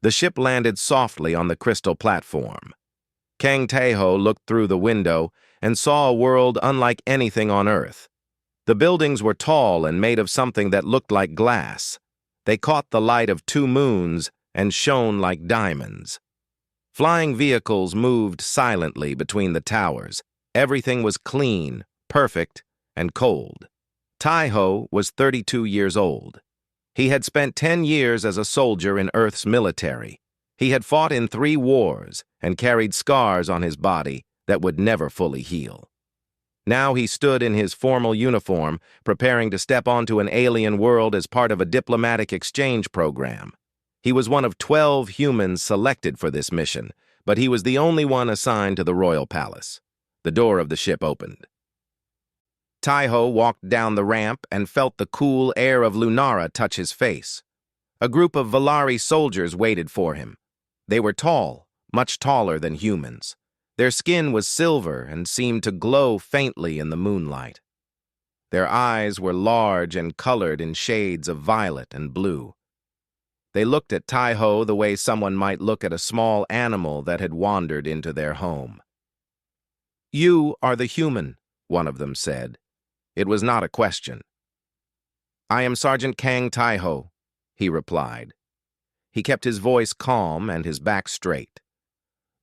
The ship landed softly on the crystal platform. Kang Tae-ho looked through the window and saw a world unlike anything on Earth. The buildings were tall and made of something that looked like glass. They caught the light of 2 moons and shone like diamonds. Flying vehicles moved silently between the towers. Everything was clean, perfect, and cold. Tae-ho was 32 years old. He had spent 10 years as a soldier in Earth's military. He had fought in 3 wars and carried scars on his body that would never fully heal. Now he stood in his formal uniform, preparing to step onto an alien world as part of a diplomatic exchange program. He was one of 12 humans selected for this mission, but he was the only one assigned to the royal palace. The door of the ship opened. Tae-ho walked down the ramp and felt the cool air of Lunara touch his face. A group of Valari soldiers waited for him. They were tall, much taller than humans. Their skin was silver and seemed to glow faintly in the moonlight. Their eyes were large and colored in shades of violet and blue. They looked at Tae-ho the way someone might look at a small animal that had wandered into their home. "You are the human," one of them said. It was not a question. "I am Sergeant Kang Tae-ho," he replied. He kept his voice calm and his back straight.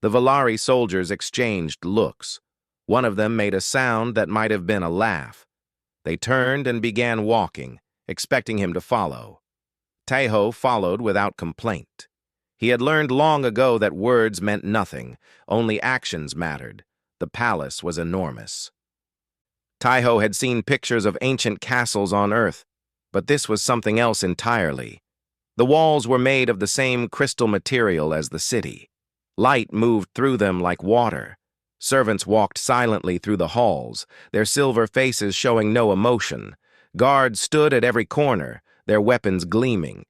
The Valari soldiers exchanged looks. One of them made a sound that might have been a laugh. They turned and began walking, expecting him to follow. Tae-ho followed without complaint. He had learned long ago that words meant nothing, only actions mattered. The palace was enormous. Tae-ho had seen pictures of ancient castles on Earth, but this was something else entirely. The walls were made of the same crystal material as the city. Light moved through them like water. Servants walked silently through the halls, their silver faces showing no emotion. Guards stood at every corner, their weapons gleaming.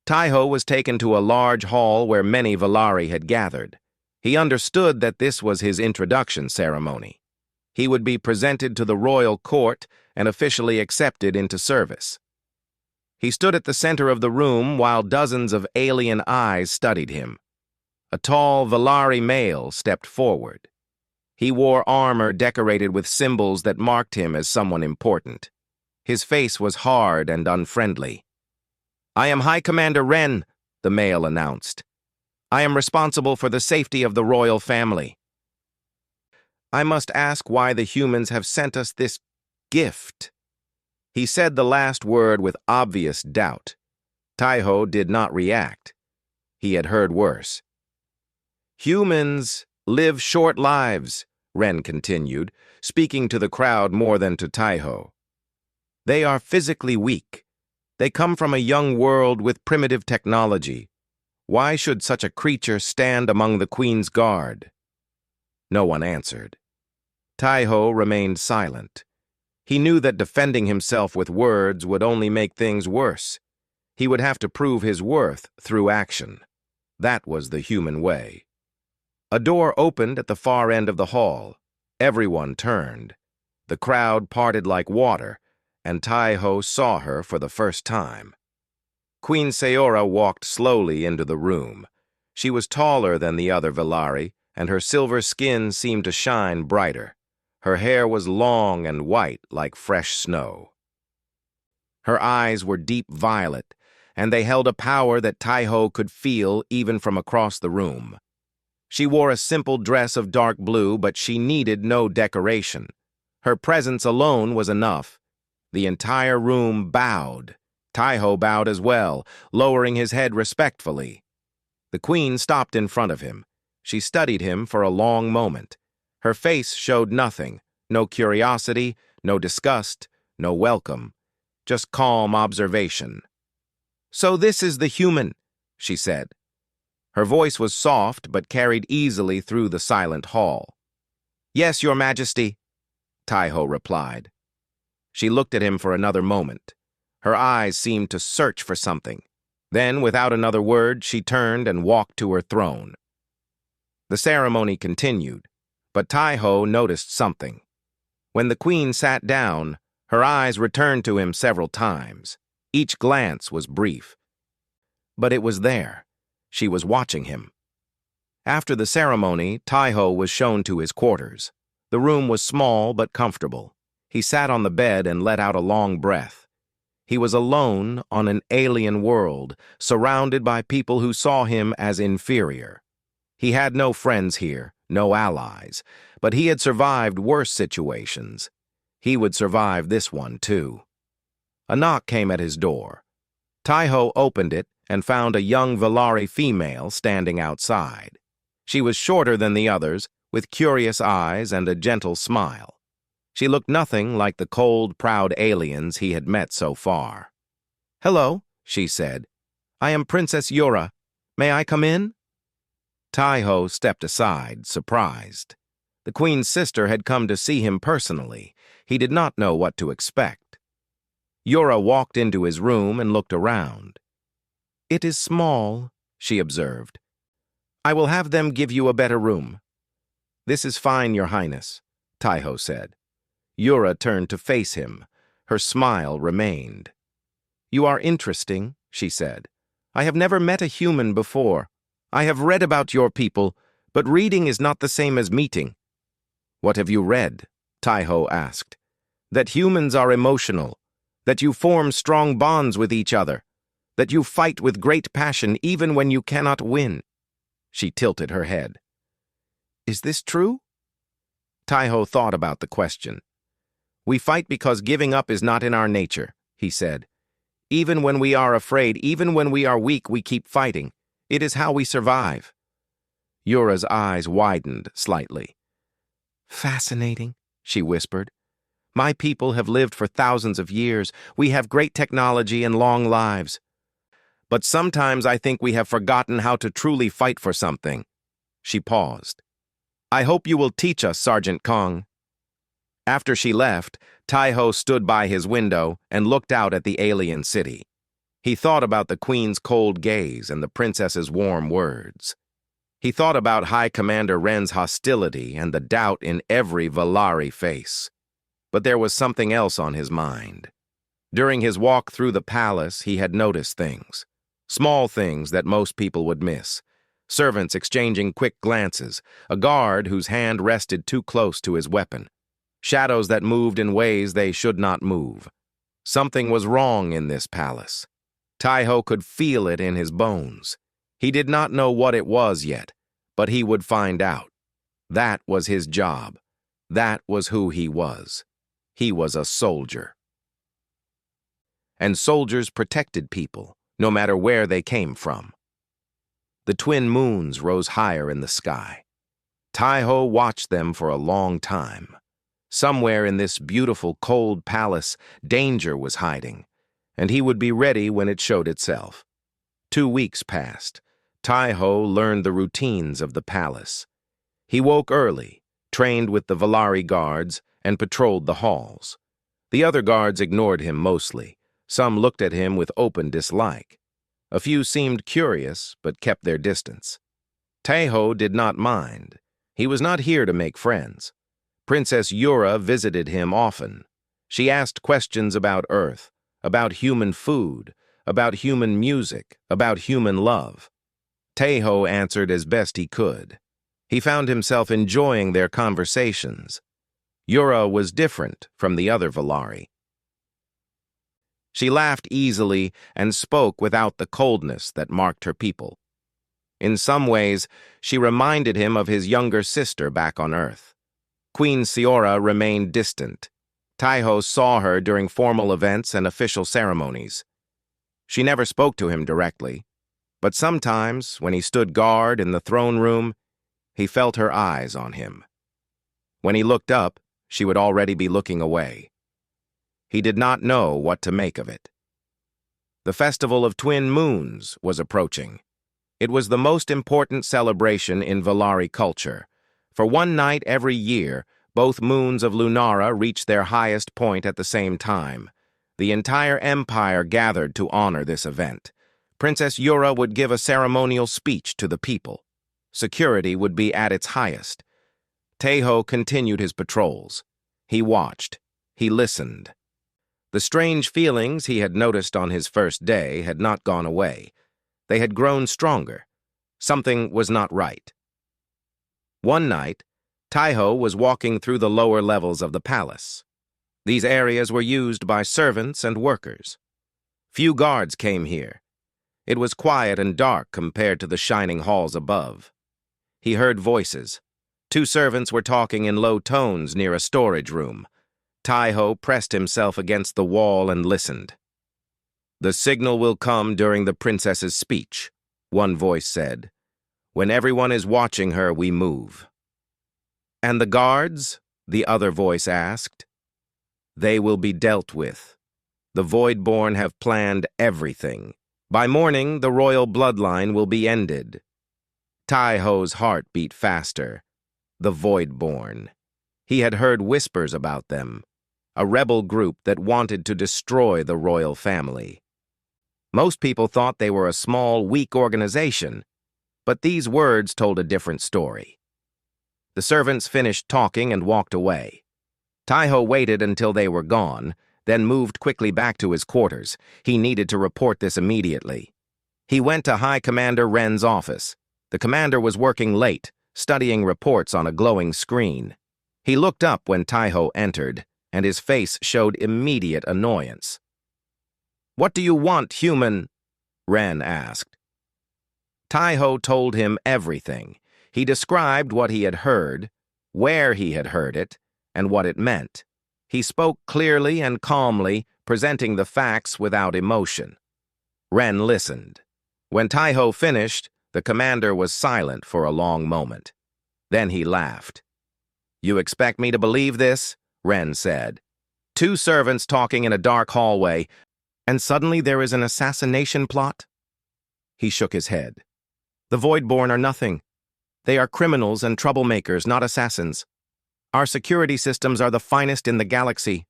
Tae-ho was taken to a large hall where many Valari had gathered. He understood that this was his introduction ceremony. He would be presented to the royal court and officially accepted into service. He stood at the center of the room while dozens of alien eyes studied him. A tall Valari male stepped forward. He wore armor decorated with symbols that marked him as someone important. His face was hard and unfriendly. "I am High Commander Ren," the male announced. "I am responsible for the safety of the royal family. I must ask why the humans have sent us this gift." He said the last word with obvious doubt. Tae-ho did not react. He had heard worse. "Humans live short lives," Ren continued, speaking to the crowd more than to Tae-ho. "They are physically weak. They come from a young world with primitive technology. Why should such a creature stand among the Queen's guard?" No one answered. Tae-ho remained silent. He knew that defending himself with words would only make things worse. He would have to prove his worth through action. That was the human way. A door opened at the far end of the hall. Everyone turned. The crowd parted like water, and Tae-ho saw her for the first time. Queen Seora walked slowly into the room. She was taller than the other Valari, and her silver skin seemed to shine brighter. Her hair was long and white like fresh snow. Her eyes were deep violet, and they held a power that Tae-ho could feel even from across the room. She wore a simple dress of dark blue, but she needed no decoration. Her presence alone was enough. The entire room bowed. Tae-ho bowed as well, lowering his head respectfully. The queen stopped in front of him. She studied him for a long moment. Her face showed nothing, no curiosity, no disgust, no welcome, just calm observation. "So this is the human," she said. Her voice was soft but carried easily through the silent hall. "Yes, Your Majesty," Tae-ho replied. She looked at him for another moment. Her eyes seemed to search for something. Then, without another word, she turned and walked to her throne. The ceremony continued, but Tae-ho noticed something. When the queen sat down, her eyes returned to him several times. Each glance was brief. But it was there. She was watching him. After the ceremony, Taiho was shown to his quarters. The room was small but comfortable. He sat on the bed and let out a long breath. He was alone on an alien world, surrounded by people who saw him as inferior. He had no friends here, no allies, but he had survived worse situations. He would survive this one, too. A knock came at his door. Taiho opened it and found a young Valari female standing outside. She was shorter than the others, with curious eyes and a gentle smile. She looked nothing like the cold, proud aliens he had met so far. "Hello," she said. "I am Princess Yura. May I come in?" Taiho stepped aside, surprised. The Queen's sister had come to see him personally. He did not know what to expect. Yura walked into his room and looked around. "It is small," she observed. "I will have them give you a better room." "This is fine, Your Highness," Taiho said. Yura turned to face him. Her smile remained. "You are interesting," she said. "I have never met a human before. I have read about your people, but reading is not the same as meeting." "What have you read?" Taiho asked. "That humans are emotional, that you form strong bonds with each other, that you fight with great passion even when you cannot win." She tilted her head. "Is this true?" Taiho thought about the question. "We fight because giving up is not in our nature," he said. "Even when we are afraid, even when we are weak, we keep fighting. It is how we survive." Yura's eyes widened slightly. "Fascinating," she whispered. "My people have lived for thousands of years. We have great technology and long lives. But sometimes I think we have forgotten how to truly fight for something." She paused. "I hope you will teach us, Sergeant Kong." After she left, Taiho stood by his window and looked out at the alien city. He thought about the Queen's cold gaze and the princess's warm words. He thought about High Commander Ren's hostility and the doubt in every Valari face. But there was something else on his mind. During his walk through the palace, he had noticed things. Small things that most people would miss. Servants exchanging quick glances, a guard whose hand rested too close to his weapon. Shadows that moved in ways they should not move. Something was wrong in this palace. Taiho could feel it in his bones. He did not know what it was yet, but he would find out. That was his job. That was who he was. He was a soldier. And soldiers protected people, no matter where they came from. The twin moons rose higher in the sky. Taiho watched them for a long time. Somewhere in this beautiful, cold palace, danger was hiding, and he would be ready when it showed itself. 2 weeks passed. Taiho learned the routines of the palace. He woke early, trained with the Valari guards, and patrolled the halls. The other guards ignored him mostly. Some looked at him with open dislike. A few seemed curious, but kept their distance. Taiho did not mind. He was not here to make friends. Princess Yura visited him often. She asked questions about Earth, about human food, about human music, about human love. Taiho answered as best he could. He found himself enjoying their conversations. Yura was different from the other Valari. She laughed easily and spoke without the coldness that marked her people. In some ways, she reminded him of his younger sister back on Earth. Queen Siora remained distant. Taiho saw her during formal events and official ceremonies. She never spoke to him directly, but sometimes, when he stood guard in the throne room, he felt her eyes on him. When he looked up, she would already be looking away. He did not know what to make of it. The Festival of Twin Moons was approaching. It was the most important celebration in Valari culture. For one night every year, both moons of Lunara reached their highest point at the same time. The entire empire gathered to honor this event. Princess Yura would give a ceremonial speech to the people. Security would be at its highest. Taiho continued his patrols. He watched. He listened. The strange feelings he had noticed on his first day had not gone away. They had grown stronger. Something was not right. One night, Taiho was walking through the lower levels of the palace. These areas were used by servants and workers. Few guards came here. It was quiet and dark compared to the shining halls above. He heard voices. Two servants were talking in low tones near a storage room. Taiho pressed himself against the wall and listened. "The signal will come during the princess's speech," one voice said. "When everyone is watching her, we move." "And the guards?" the other voice asked. "They will be dealt with. The Voidborn have planned everything. By morning, the royal bloodline will be ended." Taiho's heart beat faster. The Voidborn. He had heard whispers about them, a rebel group that wanted to destroy the royal family. Most people thought they were a small, weak organization, but these words told a different story. The servants finished talking and walked away. Taiho waited until they were gone, then moved quickly back to his quarters. He needed to report this immediately. He went to High Commander Ren's office. The commander was working late, studying reports on a glowing screen. He looked up when Taiho entered, and his face showed immediate annoyance. "What do you want, human?" Ren asked. Taiho told him everything. He described what he had heard, where he had heard it, and what it meant. He spoke clearly and calmly, presenting the facts without emotion. Ren listened. When Taiho finished, the commander was silent for a long moment. Then he laughed. "You expect me to believe this?" Ren said. "Two servants talking in a dark hallway, and suddenly there is an assassination plot?" He shook his head. "The Voidborn are nothing. They are criminals and troublemakers, not assassins. Our security systems are the finest in the galaxy.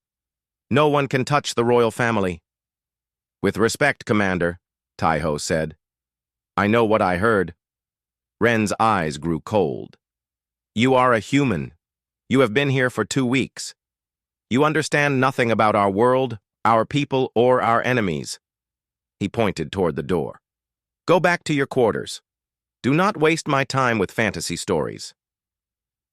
No one can touch the royal family." "With respect, Commander," Taiho said. "I know what I heard." Ren's eyes grew cold. "You are a human. You have been here for 2 weeks. You understand nothing about our world, our people, or our enemies." He pointed toward the door. "Go back to your quarters. Do not waste my time with fantasy stories."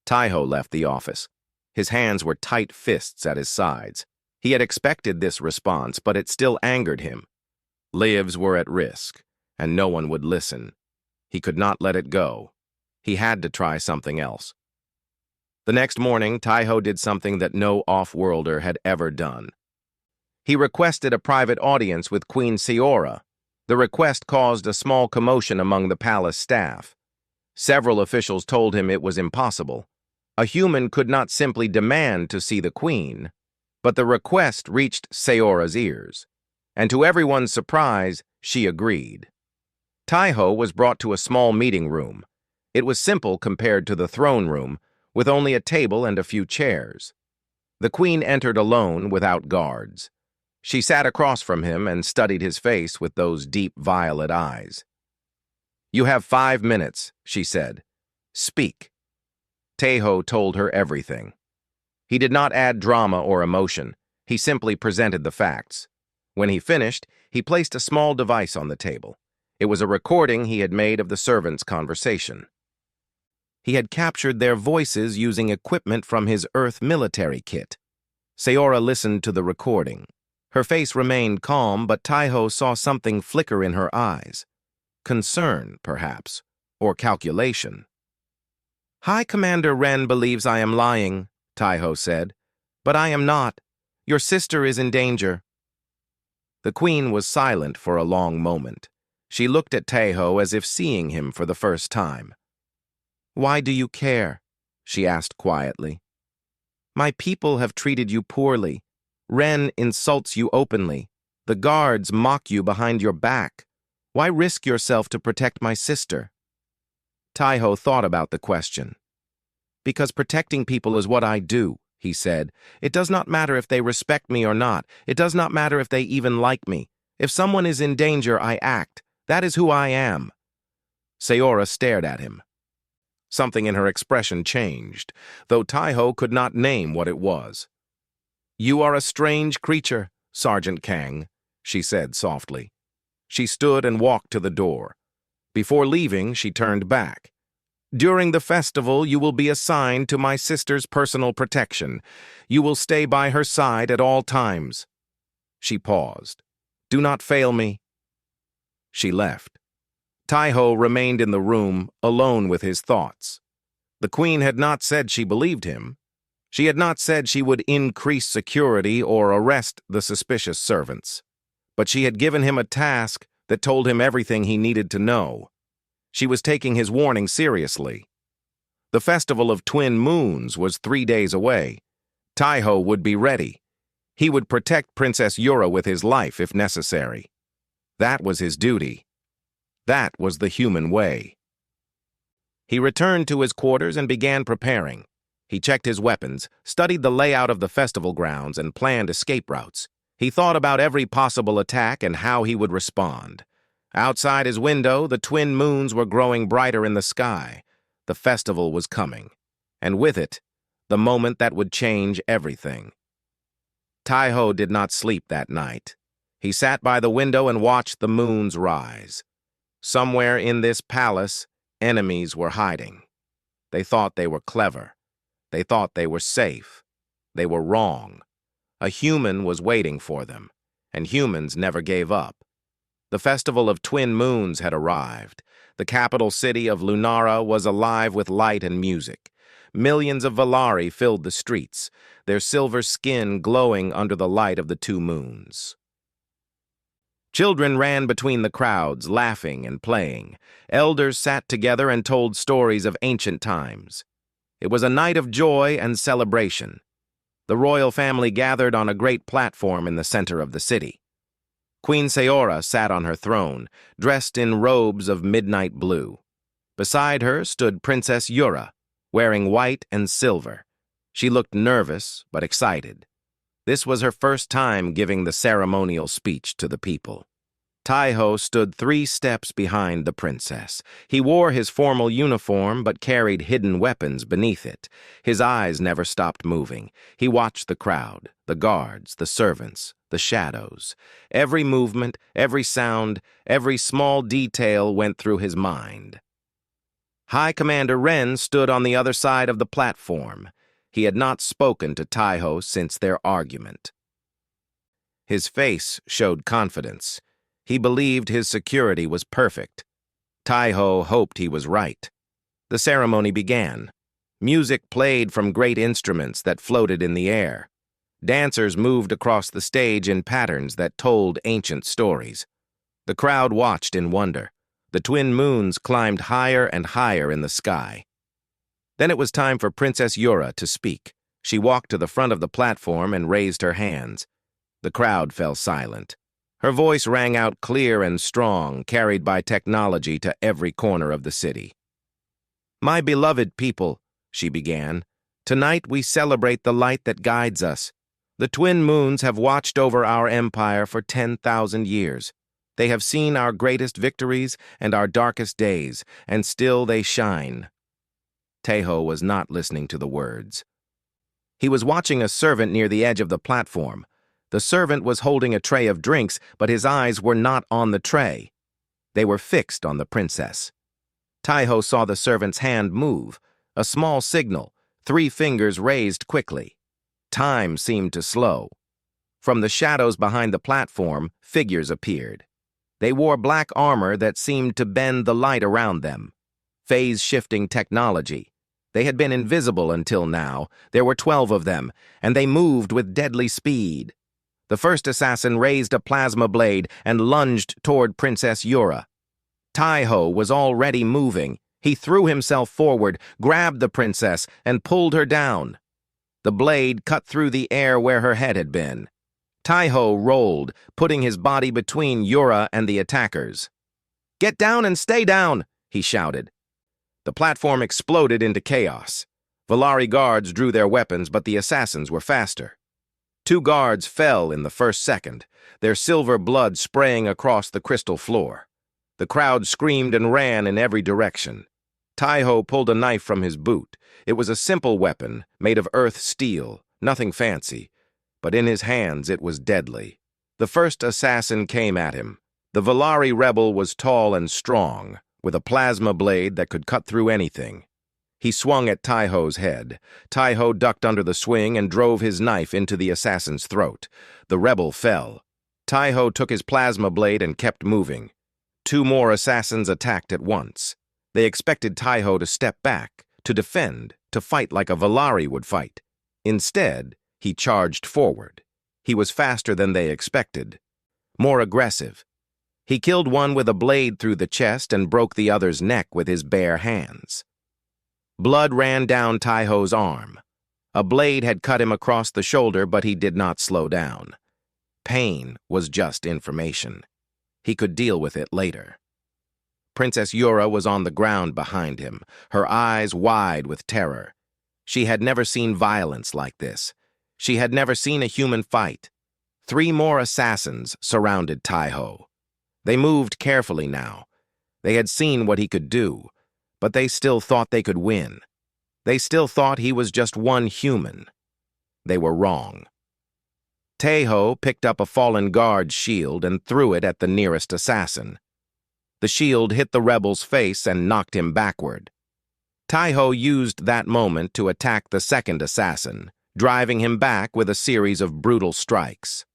Taiho left the office. His hands were tight fists at his sides. He had expected this response, but it still angered him. Lives were at risk, and no one would listen. He could not let it go. He had to try something else. The next morning, Taiho did something that no off-worlder had ever done. He requested a private audience with Queen Seora. The request caused a small commotion among the palace staff. Several officials told him it was impossible. A human could not simply demand to see the queen, but the request reached Seora's ears, and to everyone's surprise, she agreed. Taiho was brought to a small meeting room. It was simple compared to the throne room, with only a table and a few chairs. The queen entered alone, without guards. She sat across from him and studied his face with those deep violet eyes. "You have 5 minutes," she said. "Speak." Taiho told her everything. He did not add drama or emotion. He simply presented the facts. When he finished, he placed a small device on the table. It was a recording he had made of the servants' conversation. He had captured their voices using equipment from his Earth military kit. Seora listened to the recording. Her face remained calm, but Taiho saw something flicker in her eyes. Concern, perhaps, or calculation. "High Commander Ren believes I am lying," Taiho said. "But I am not. Your sister is in danger." The queen was silent for a long moment. She looked at Taiho as if seeing him for the first time. "Why do you care?" she asked quietly. "My people have treated you poorly. Ren insults you openly. The guards mock you behind your back. Why risk yourself to protect my sister?" Taiho thought about the question. "Because protecting people is what I do," he said. "It does not matter if they respect me or not. It does not matter if they even like me. If someone is in danger, I act. That is who I am." Seora stared at him. Something in her expression changed, though Taiho could not name what it was. "You are a strange creature, Sergeant Kang," she said softly. She stood and walked to the door. Before leaving, she turned back. "During the festival, you will be assigned to my sister's personal protection. You will stay by her side at all times." She paused. "Do not fail me." She left. Taiho remained in the room, alone with his thoughts. The queen had not said she believed him. She had not said she would increase security or arrest the suspicious servants. But she had given him a task that told him everything he needed to know. She was taking his warning seriously. The Festival of Twin Moons was 3 days away. Taiho would be ready. He would protect Princess Yura with his life if necessary. That was his duty. That was the human way. He returned to his quarters and began preparing. He checked his weapons, studied the layout of the festival grounds, and planned escape routes. He thought about every possible attack and how he would respond. Outside his window, the twin moons were growing brighter in the sky. The festival was coming, and with it, the moment that would change everything. Taiho did not sleep that night. He sat by the window and watched the moons rise. Somewhere in this palace, enemies were hiding. They thought they were clever. They thought they were safe. They were wrong. A human was waiting for them, and humans never gave up. The Festival of Twin Moons had arrived. The capital city of Lunara was alive with light and music. Millions of Valari filled the streets, their silver skin glowing under the light of the two moons. Children ran between the crowds, laughing and playing. Elders sat together and told stories of ancient times. It was a night of joy and celebration. The royal family gathered on a great platform in the center of the city. Queen Seora sat on her throne, dressed in robes of midnight blue. Beside her stood Princess Yura, wearing white and silver. She looked nervous but excited. This was her first time giving the ceremonial speech to the people. Taiho stood 3 steps behind the princess. He wore his formal uniform but carried hidden weapons beneath it. His eyes never stopped moving. He watched the crowd, the guards, the servants, the shadows. Every movement, every sound, every small detail went through his mind. High Commander Ren stood on the other side of the platform. He had not spoken to Taiho since their argument. His face showed confidence. He believed his security was perfect. Taiho hoped he was right. The ceremony began. Music played from great instruments that floated in the air. Dancers moved across the stage in patterns that told ancient stories. The crowd watched in wonder. The twin moons climbed higher and higher in the sky. Then it was time for Princess Yura to speak. She walked to the front of the platform and raised her hands. The crowd fell silent. Her voice rang out clear and strong, carried by technology to every corner of the city. "My beloved people," she began, "tonight we celebrate the light that guides us. The twin moons have watched over our empire for 10,000 years. They have seen our greatest victories and our darkest days, and still they shine." Taiho was not listening to the words. He was watching a servant near the edge of the platform. The servant was holding a tray of drinks, but his eyes were not on the tray. They were fixed on the princess. Taiho saw the servant's hand move, a small signal, 3 fingers raised quickly. Time seemed to slow. From the shadows behind the platform, figures appeared. They wore black armor that seemed to bend the light around them. Phase-shifting technology. They had been invisible until now. There were 12 of them, and they moved with deadly speed. The first assassin raised a plasma blade and lunged toward Princess Yura. Taiho was already moving. He threw himself forward, grabbed the princess, and pulled her down. The blade cut through the air where her head had been. Taiho rolled, putting his body between Yura and the attackers. "Get down and stay down!" he shouted. The platform exploded into chaos. Valari guards drew their weapons, but the assassins were faster. 2 guards fell in the first second, their silver blood spraying across the crystal floor. The crowd screamed and ran in every direction. Taiho pulled a knife from his boot. It was a simple weapon, made of earth steel, nothing fancy, but in his hands it was deadly. The first assassin came at him. The Valari rebel was tall and strong, with a plasma blade that could cut through anything. He swung at Taiho's head. Taiho ducked under the swing and drove his knife into the assassin's throat. The rebel fell. Taiho took his plasma blade and kept moving. 2 more assassins attacked at once. They expected Taiho to step back, to defend, to fight like a Valari would fight. Instead, he charged forward. He was faster than they expected, more aggressive. He killed one with a blade through the chest and broke the other's neck with his bare hands. Blood ran down Taiho's arm. A blade had cut him across the shoulder, but he did not slow down. Pain was just information. He could deal with it later. Princess Yura was on the ground behind him, her eyes wide with terror. She had never seen violence like this. She had never seen a human fight. 3 more assassins surrounded Taiho. They moved carefully now. They had seen what he could do, but they still thought they could win. They still thought he was just one human. They were wrong. Taiho picked up a fallen guard's shield and threw it at the nearest assassin. The shield hit the rebel's face and knocked him backward. Taiho used that moment to attack the second assassin, driving him back with a series of brutal strikes.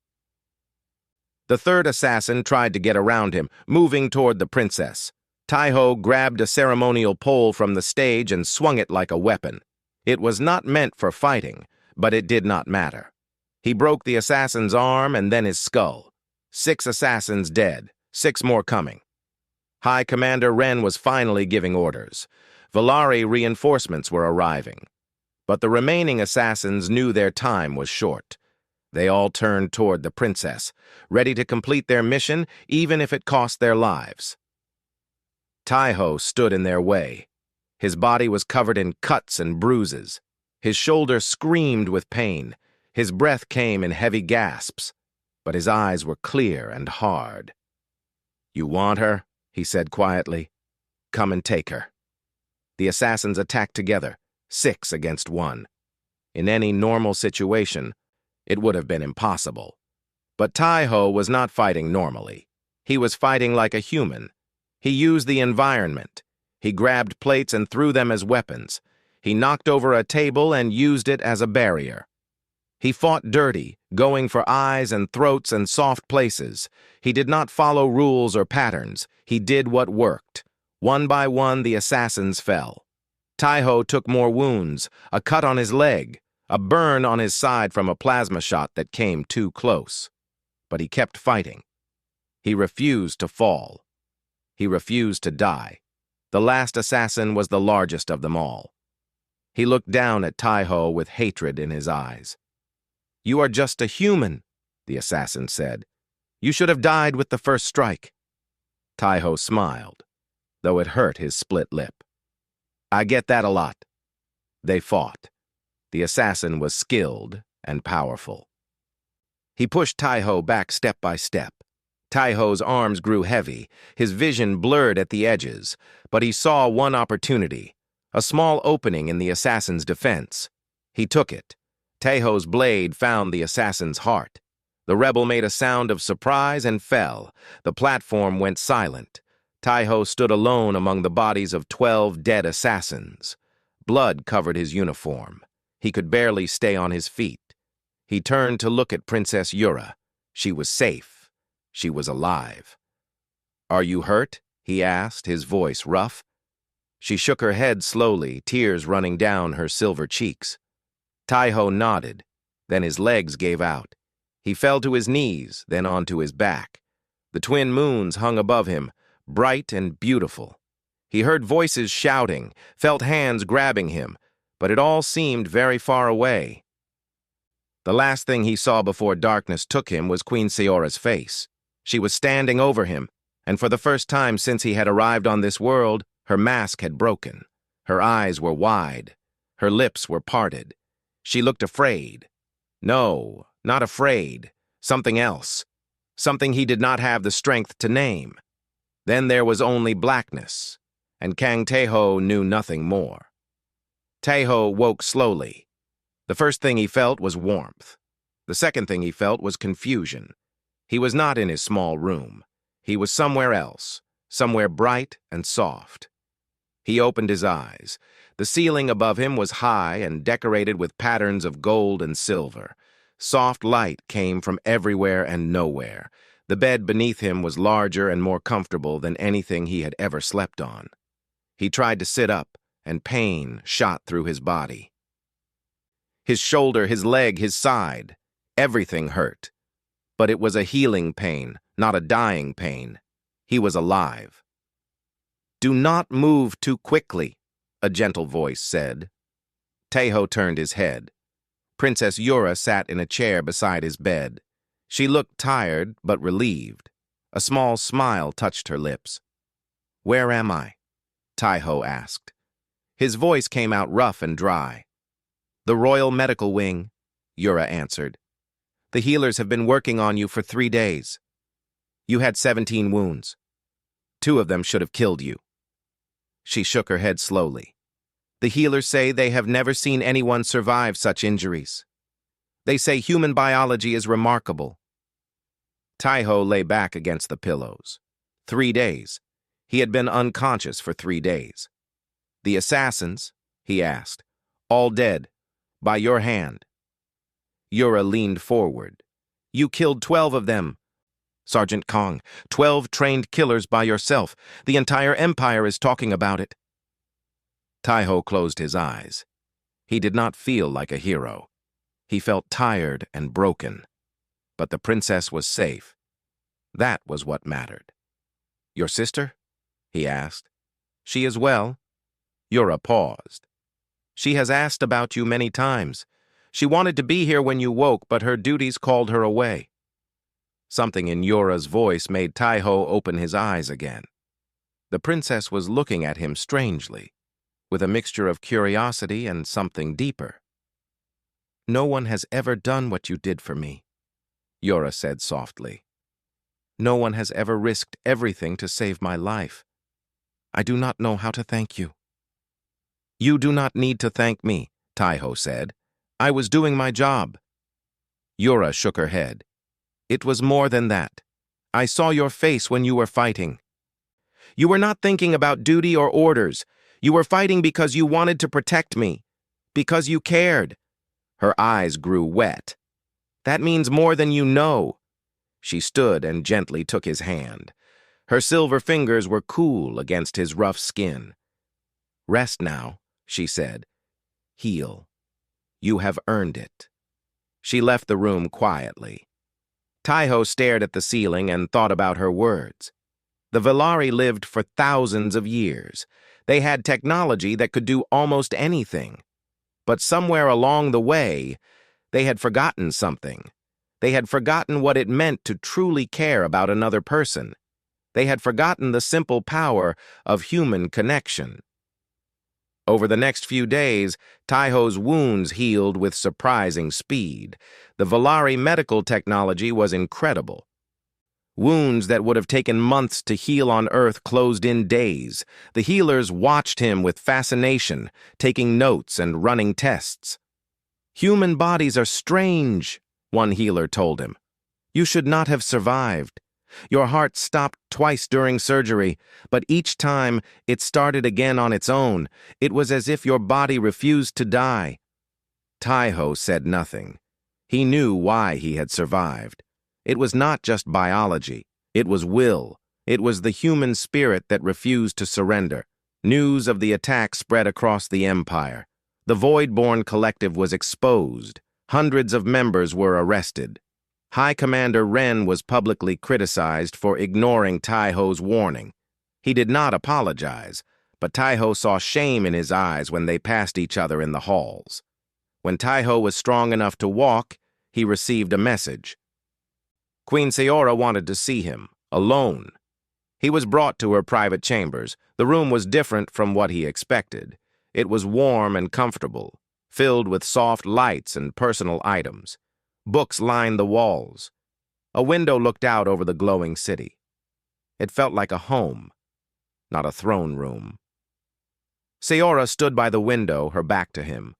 The third assassin tried to get around him, moving toward the princess. Taiho grabbed a ceremonial pole from the stage and swung it like a weapon. It was not meant for fighting, but it did not matter. He broke the assassin's arm and then his skull. 6 assassins dead, 6 more coming. High Commander Ren was finally giving orders. Valari reinforcements were arriving. But the remaining assassins knew their time was short. They all turned toward the princess, ready to complete their mission even if it cost their lives. Taiho stood in their way. His body was covered in cuts and bruises. His shoulder screamed with pain. His breath came in heavy gasps, but his eyes were clear and hard. "You want her?" he said quietly. "Come and take her." The assassins attacked together, 6 against 1. In any normal situation, it would have been impossible. But Taiho was not fighting normally. He was fighting like a human. He used the environment. He grabbed plates and threw them as weapons. He knocked over a table and used it as a barrier. He fought dirty, going for eyes and throats and soft places. He did not follow rules or patterns. He did what worked. One by one, the assassins fell. Taiho took more wounds, a cut on his leg, a burn on his side from a plasma shot that came too close. But he kept fighting. He refused to fall. He refused to die. The last assassin was the largest of them all. He looked down at Taiho with hatred in his eyes. "You are just a human," the assassin said. "You should have died with the first strike." Taiho smiled, though it hurt his split lip. "I get that a lot." They fought. The assassin was skilled and powerful. He pushed Taiho back step by step. Taiho's arms grew heavy, his vision blurred at the edges, but he saw one opportunity, a small opening in the assassin's defense. He took it. Taiho's blade found the assassin's heart. The rebel made a sound of surprise and fell. The platform went silent. Taiho stood alone among the bodies of 12 dead assassins. Blood covered his uniform. He could barely stay on his feet. He turned to look at Princess Yura. She was safe. She was alive. "Are you hurt?" he asked, his voice rough. She shook her head slowly, tears running down her silver cheeks. Taiho nodded. Then his legs gave out. He fell to his knees, then onto his back. The twin moons hung above him, bright and beautiful. He heard voices shouting, felt hands grabbing him, but it all seemed very far away. The last thing he saw before darkness took him was Queen Seora's face. She was standing over him, and for the first time since he had arrived on this world, her mask had broken. Her eyes were wide. Her lips were parted. She looked afraid. No, not afraid. Something else. Something he did not have the strength to name. Then there was only blackness, and Kang Taeho knew nothing more. Taeho woke slowly. The first thing he felt was warmth. The second thing he felt was confusion. He was not in his small room. He was somewhere else, somewhere bright and soft. He opened his eyes. The ceiling above him was high and decorated with patterns of gold and silver. Soft light came from everywhere and nowhere. The bed beneath him was larger and more comfortable than anything he had ever slept on. He tried to sit up, and pain shot through his body. His shoulder, his leg, his side, everything hurt. But it was a healing pain, not a dying pain. He was alive. "Do not move too quickly," a gentle voice said. Taeho turned his head. Princess Yura sat in a chair beside his bed. She looked tired but relieved. A small smile touched her lips. "Where am I?" Taeho asked. His voice came out rough and dry. "The Royal Medical Wing," Yura answered. "The healers have been working on you for 3 days. You had 17 wounds. 2 of them should have killed you." She shook her head slowly. "The healers say they have never seen anyone survive such injuries. They say human biology is remarkable." Taeho lay back against the pillows. 3 days. He had been unconscious for 3 days. "The assassins?" he asked. "All dead. By your hand." Yura leaned forward. "You killed 12 of them. Sergeant Kong, 12 trained killers by yourself. The entire empire is talking about it." Taeho closed his eyes. He did not feel like a hero. He felt tired and broken. But the princess was safe. That was what mattered. "Your sister?" he asked. "She is well?" Yura paused. "She has asked about you many times. She wanted to be here when you woke, but her duties called her away." Something in Yura's voice made Taeho open his eyes again. The princess was looking at him strangely, with a mixture of curiosity and something deeper. "No one has ever done what you did for me," Yura said softly. "No one has ever risked everything to save my life. I do not know how to thank you." "You do not need to thank me," Taeho said. "I was doing my job." Yura shook her head. "It was more than that. I saw your face when you were fighting. You were not thinking about duty or orders. You were fighting because you wanted to protect me, because you cared." Her eyes grew wet. "That means more than you know." She stood and gently took his hand. Her silver fingers were cool against his rough skin. "Rest now," she said. "Heal. You have earned it." She left the room quietly. Taeho stared at the ceiling and thought about her words. The Velari lived for thousands of years. They had technology that could do almost anything. But somewhere along the way, they had forgotten something. They had forgotten what it meant to truly care about another person. They had forgotten the simple power of human connection. Over the next few days, Taeho's wounds healed with surprising speed. The Velari medical technology was incredible. Wounds that would have taken months to heal on Earth closed in days. The healers watched him with fascination, taking notes and running tests. "Human bodies are strange," one healer told him. "You should not have survived. Your heart stopped twice during surgery, but each time it started again on its own. It was as if your body refused to die." Taeho said nothing. He knew why he had survived. It was not just biology. It was will. It was the human spirit that refused to surrender. News of the attack spread across the empire. The Voidborn Collective was exposed. Hundreds of members were arrested. High Commander Ren was publicly criticized for ignoring Taeho's warning. He did not apologize, but Taeho saw shame in his eyes when they passed each other in the halls. When Taeho was strong enough to walk, he received a message. Queen Seora wanted to see him, alone. He was brought to her private chambers. The room was different from what he expected. It was warm and comfortable, filled with soft lights and personal items. Books lined the walls. A window looked out over the glowing city. It felt like a home, not a throne room. Seora stood by the window, her back to him.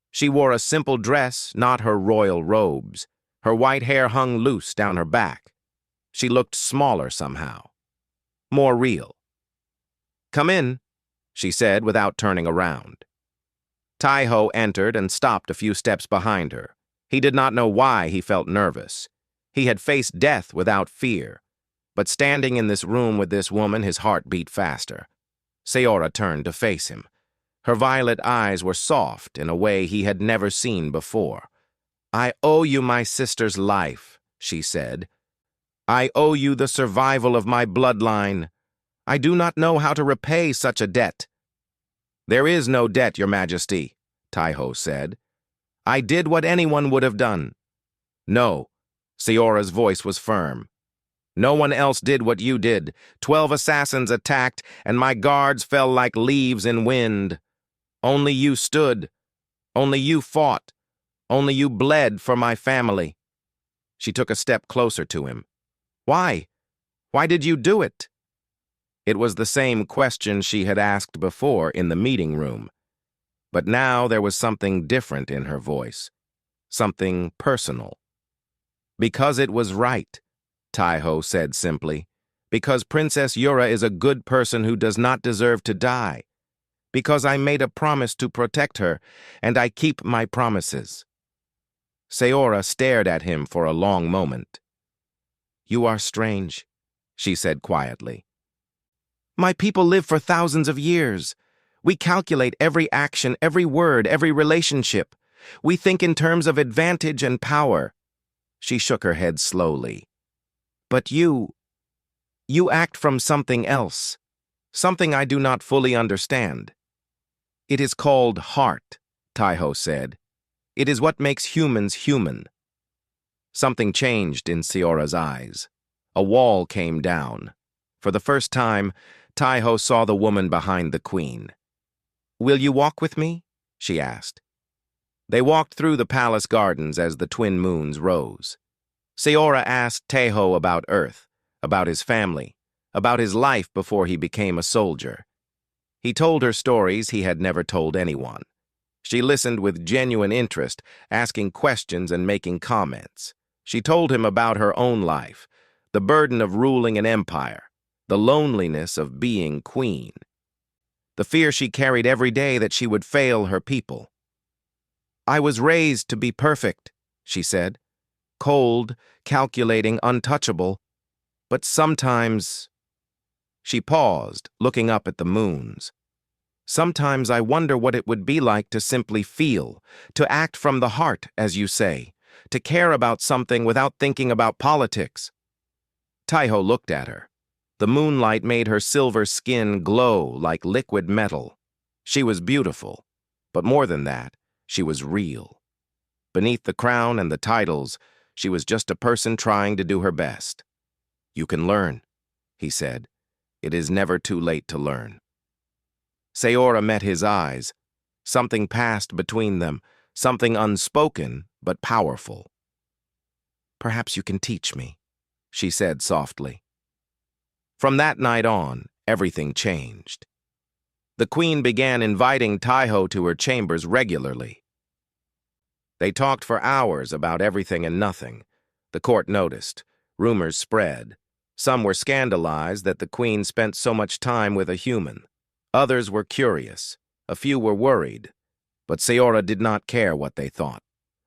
She wore a simple dress, not her royal robes. Her white hair hung loose down her back. She looked smaller somehow. more real. "Come in," she said without turning around. Taiho entered and stopped a few steps behind her. He did not know why he felt nervous. He had faced death without fear, but standing in this room with this woman, his heart beat faster. Sayora turned to face him. Her violet eyes were soft in a way he had never seen before. "I owe you my sister's life," she said. "I owe you the survival of my bloodline. I do not know how to repay such a debt." "There is no debt, Your Majesty," Taiho said. "I did what anyone would have done." "No," Sayora's voice was firm. "No one else did what you did. 12 assassins attacked, and my guards fell like leaves in wind. Only you stood. Only you fought. Only you bled for my family." She took a step closer to him. "Why? Why did you do it?" It was the same question she had asked before in the meeting room. But now there was something different in her voice. Something personal. "Because it was right," Taiho said simply. "Because Princess Yura is a good person who does not deserve to die. Because I made a promise to protect her, and I keep my promises." Sayora stared at him for a long moment. "You are strange," she said quietly. "My people live for thousands of years. We calculate every action, every word, every relationship. We think in terms of advantage and power." She shook her head slowly. "But you act from something else, something I do not fully understand." "It is called heart," Taiho said. "It is what makes humans human." Something changed in Siora's eyes. A wall came down. For the first time, Taiho saw the woman behind the queen. "Will you walk with me?" she asked. They walked through the palace gardens as the twin moons rose. Sayora asked Taiho about Earth, about his family, about his life before he became a soldier. He told her stories he had never told anyone. She listened with genuine interest, asking questions and making comments. She told him about her own life, the burden of ruling an empire, the loneliness of being queen, the fear she carried every day that she would fail her people. "I was raised to be perfect," she said. "Cold, calculating, untouchable. But sometimes—" She paused, looking up at the moons. "Sometimes I wonder what it would be like to simply feel, to act from the heart, as you say, to care about something without thinking about politics." Taiho looked at her. The moonlight made her silver skin glow like liquid metal. She was beautiful, but more than that, she was real. Beneath the crown and the titles, she was just a person trying to do her best. "You can learn," he said. "It is never too late to learn." Sayora met his eyes. Something passed between them, something unspoken but powerful. "Perhaps you can teach me," she said softly. From that night on, everything changed. The queen began inviting Taiho to her chambers regularly. They talked for hours about everything and nothing. The court noticed. Rumors spread. Some were scandalized that the queen spent so much time with a human. Others were curious. A few were worried. But Sayora did not care what they thought.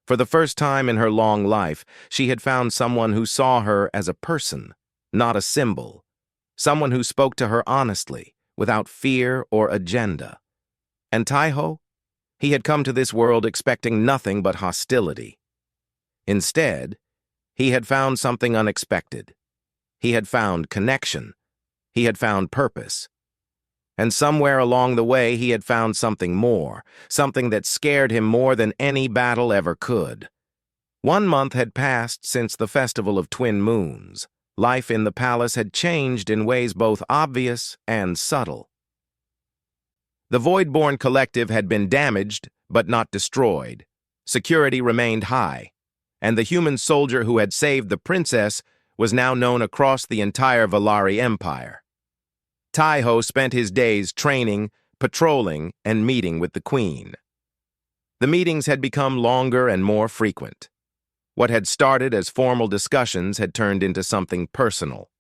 For the first time in her long life, she had found someone who saw her as a person, not a symbol. Someone who spoke to her honestly, without fear or agenda. And Taiho? He had come to this world expecting nothing but hostility. Instead, he had found something unexpected. He had found connection. He had found purpose. And somewhere along the way, he had found something more, something that scared him more than any battle ever could. 1 month had passed since the Festival of Twin Moons. Life in the palace had changed in ways both obvious and subtle. The Voidborn Collective had been damaged, but not destroyed. Security remained high, and the human soldier who had saved the princess was now known across the entire Valari Empire. Taiho spent his days training, patrolling, and meeting with the queen. The meetings had become longer and more frequent. What had started as formal discussions had turned into something personal.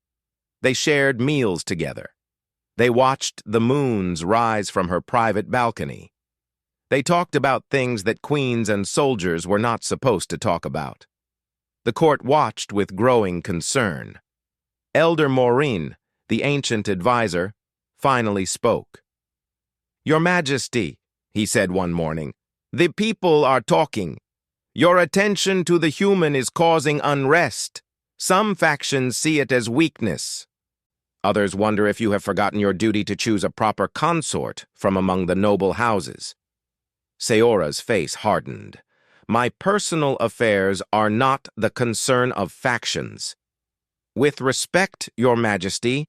They shared meals together. They watched the moons rise from her private balcony. They talked about things that queens and soldiers were not supposed to talk about. The court watched with growing concern. Elder Maureen, the ancient advisor, finally spoke. "Your Majesty," he said one morning, "the people are talking. Your attention to the human is causing unrest. Some factions see it as weakness. Others wonder if you have forgotten your duty to choose a proper consort from among the noble houses." Seora's face hardened. "My personal affairs are not the concern of factions. With respect, Your Majesty,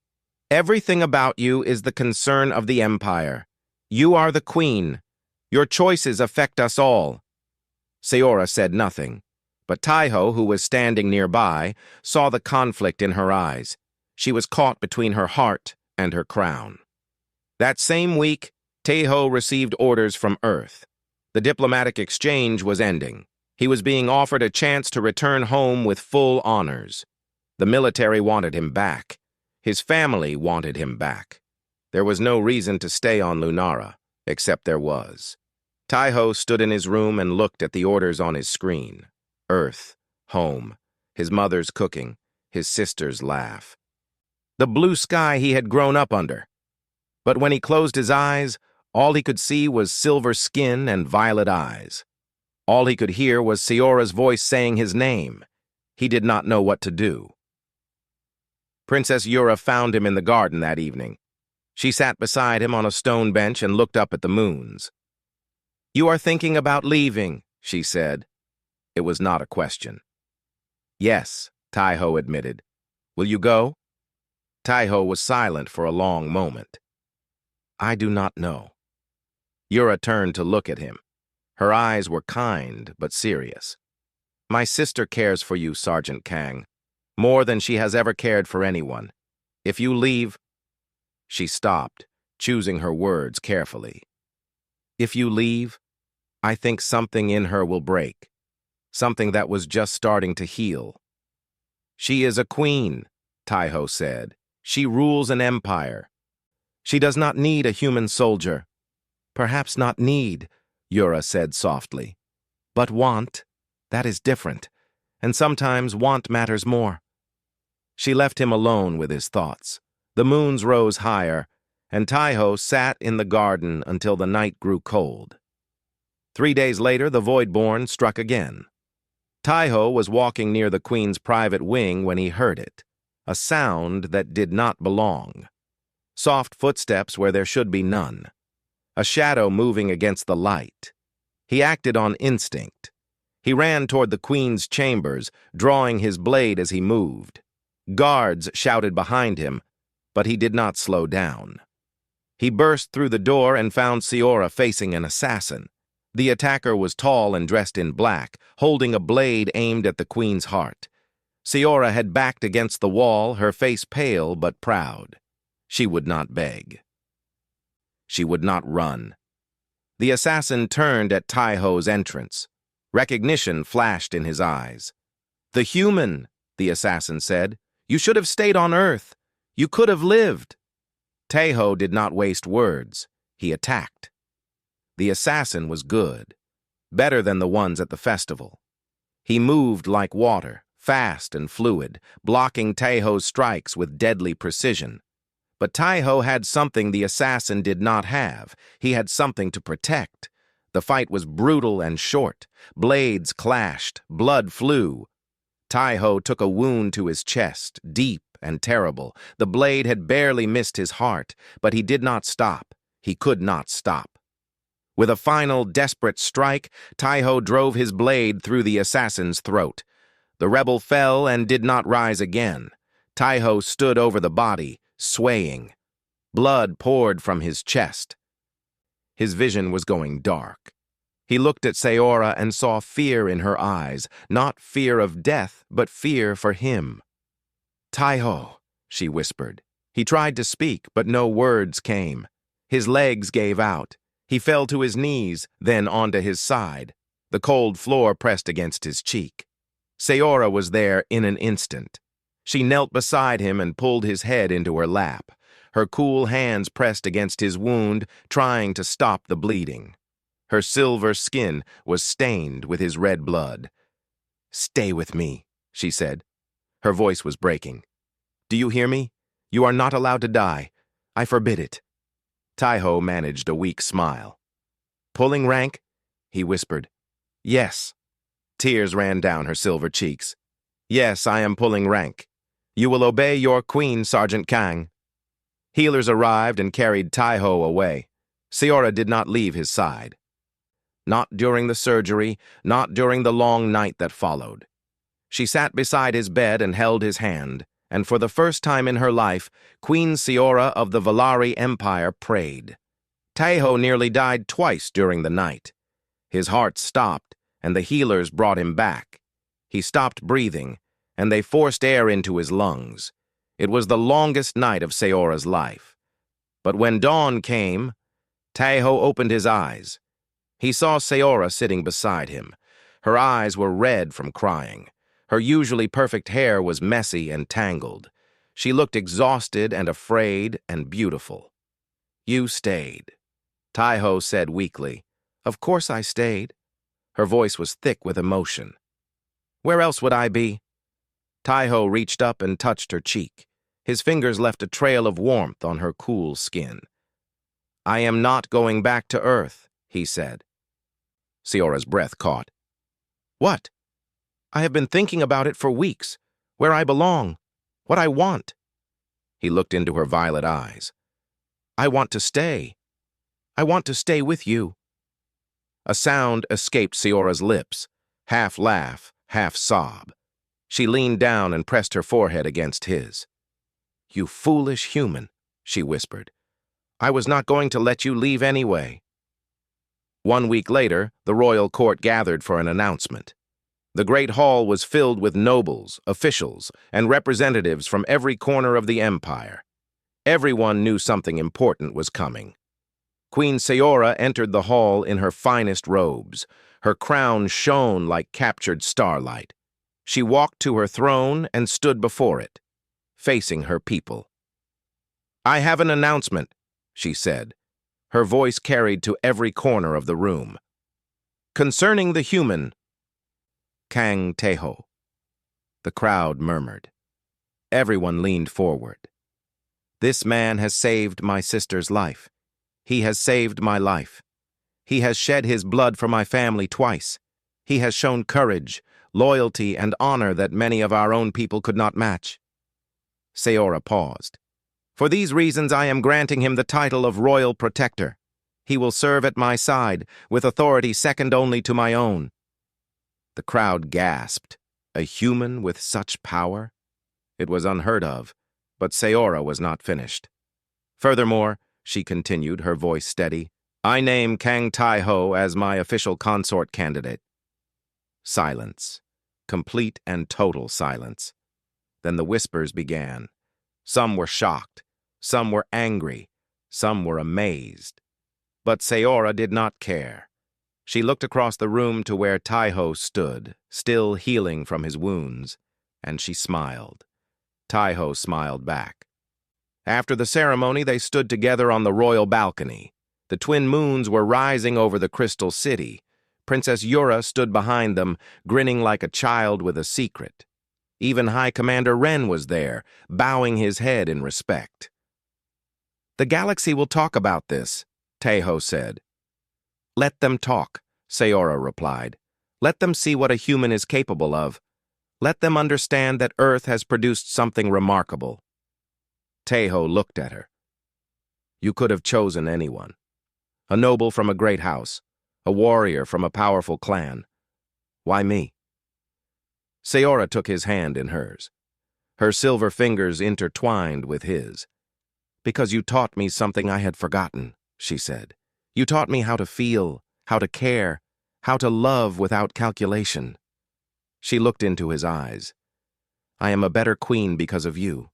everything about you is the concern of the Empire. You are the Queen. Your choices affect us all." Seora said nothing, but Taiho, who was standing nearby, saw the conflict in her eyes. She was caught between her heart and her crown. That same week, Taiho received orders from Earth. The diplomatic exchange was ending. He was being offered a chance to return home with full honors. The military wanted him back. His family wanted him back. There was no reason to stay on Lunara, except there was. Taiho stood in his room and looked at the orders on his screen. Earth, home, his mother's cooking, his sister's laugh. The blue sky he had grown up under. But when he closed his eyes, all he could see was silver skin and violet eyes. All he could hear was Seora's voice saying his name. He did not know what to do. Princess Yura found him in the garden that evening. She sat beside him on a stone bench and looked up at the moons. "You are thinking about leaving," she said. It was not a question. "Yes," Taiho admitted. "Will you go?" Taiho was silent for a long moment. "I do not know." Yura turned to look at him. Her eyes were kind but serious. "My sister cares for you, Sergeant Kang, more than she has ever cared for anyone. If you leave—" She stopped, choosing her words carefully. "If you leave, I think something in her will break, something that was just starting to heal." "She is a queen," Taiho said. "She rules an empire. She does not need a human soldier." "Perhaps not need," Yura said softly. "But want, that is different, and sometimes want matters more." She left him alone with his thoughts. The moons rose higher, and Taiho sat in the garden until the night grew cold. 3 days later, the Voidborn struck again. Taiho was walking near the Queen's private wing when he heard it, a sound that did not belong. Soft footsteps where there should be none. A shadow moving against the light. He acted on instinct. He ran toward the Queen's chambers, drawing his blade as he moved. Guards shouted behind him, but he did not slow down. He burst through the door and found Seora facing an assassin. The attacker was tall and dressed in black, holding a blade aimed at the Queen's heart. Seora had backed against the wall, her face pale but proud. She would not beg. She would not run. The assassin turned at Taiho's entrance. Recognition flashed in his eyes. "The human," the assassin said. "You should have stayed on Earth. You could have lived." Taiho did not waste words. He attacked. The assassin was good, better than the ones at the festival. He moved like water, fast and fluid, blocking Taiho's strikes with deadly precision. But Taiho had something the assassin did not have. He had something to protect. The fight was brutal and short. Blades clashed, blood flew. Taiho took a wound to his chest, deep and terrible. The blade had barely missed his heart, but he did not stop. He could not stop. With a final, desperate strike, Taiho drove his blade through the assassin's throat. The rebel fell and did not rise again. Taiho stood over the body, swaying. Blood poured from his chest. His vision was going dark. He looked at Seora and saw fear in her eyes, not fear of death, but fear for him. "Taiho," she whispered. He tried to speak, but no words came. His legs gave out. He fell to his knees, then onto his side. The cold floor pressed against his cheek. Seora was there in an instant. She knelt beside him and pulled his head into her lap, her cool hands pressed against his wound, trying to stop the bleeding. Her silver skin was stained with his red blood. "Stay with me," she said. Her voice was breaking. "Do you hear me? You are not allowed to die. I forbid it." Taiho managed a weak smile. "Pulling rank?" he whispered. "Yes." Tears ran down her silver cheeks. "Yes, I am pulling rank. You will obey your queen, Sergeant Kang." Healers arrived and carried Taiho away. Seora did not leave his side. Not during the surgery, not during the long night that followed. She sat beside his bed and held his hand, and for the first time in her life, Queen Seora of the Valari Empire prayed. Taiho nearly died twice during the night. His heart stopped, and the healers brought him back. He stopped breathing, and they forced air into his lungs. It was the longest night of Seora's life. But when dawn came, Taiho opened his eyes. He saw Seora sitting beside him. Her eyes were red from crying. Her usually perfect hair was messy and tangled. She looked exhausted and afraid and beautiful. "You stayed," Taiho said weakly. "Of course I stayed." Her voice was thick with emotion. "Where else would I be?" Taiho reached up and touched her cheek. His fingers left a trail of warmth on her cool skin. "I am not going back to Earth," he said. Seora's breath caught. "What?" "I have been thinking about it for weeks. Where I belong. What I want." He looked into her violet eyes. "I want to stay. I want to stay with you." A sound escaped Seora's lips, half laugh, half sob. She leaned down and pressed her forehead against his. "You foolish human," she whispered. "I was not going to let you leave anyway." 1 week later, the royal court gathered for an announcement. The great hall was filled with nobles, officials, and representatives from every corner of the empire. Everyone knew something important was coming. Queen Seora entered the hall in her finest robes. Her crown shone like captured starlight. She walked to her throne and stood before it, facing her people. "I have an announcement," she said. Her voice carried to every corner of the room. "Concerning the human, Kang Taeho." The crowd murmured. Everyone leaned forward. "This man has saved my sister's life. He has saved my life. He has shed his blood for my family twice. He has shown courage, loyalty, and honor that many of our own people could not match." Seora paused. "For these reasons I am granting him the title of Royal Protector. He will serve at my side, with authority second only to my own." The crowd gasped. A human with such power? It was unheard of, but Seora was not finished. "Furthermore," she continued, her voice steady, "I name Kang Taiho as my official consort candidate." Silence. Complete and total silence. Then the whispers began. Some were shocked. Some were angry. Some were amazed. But Seora did not care. She looked across the room to where Taiho stood, still healing from his wounds, and she smiled. Taiho smiled back. After the ceremony, they stood together on the royal balcony. The twin moons were rising over the crystal city. Princess Yura stood behind them, grinning like a child with a secret. Even High Commander Ren was there, bowing his head in respect. "The galaxy will talk about this," Taiho said. "Let them talk," Seora replied. "Let them see what a human is capable of. Let them understand that Earth has produced something remarkable." Taiho looked at her. "You could have chosen anyone. A noble from a great house, a warrior from a powerful clan. Why me?" Seora took his hand in hers. Her silver fingers intertwined with his. "Because you taught me something I had forgotten," she said. "You taught me how to feel, how to care, how to love without calculation." She looked into his eyes. "I am a better queen because of you.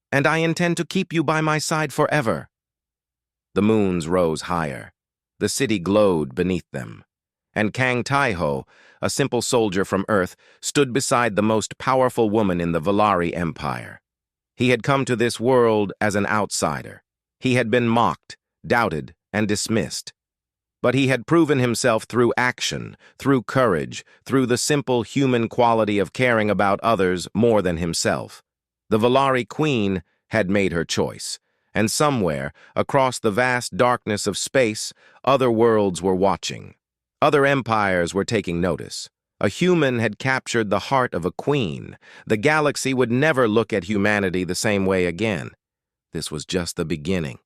And I intend to keep you by my side forever." The moons rose higher. The city glowed beneath them. and Kang Tae-ho, a simple soldier from Earth, stood beside the most powerful woman in the Valari Empire. He had come to this world as an outsider. He had been mocked, doubted, and dismissed. But he had proven himself through action, through courage, through the simple human quality of caring about others more than himself. The Valari Queen had made her choice, and somewhere, across the vast darkness of space, other worlds were watching. Other empires were taking notice. A human had captured the heart of a queen. The galaxy would never look at humanity the same way again. This was just the beginning.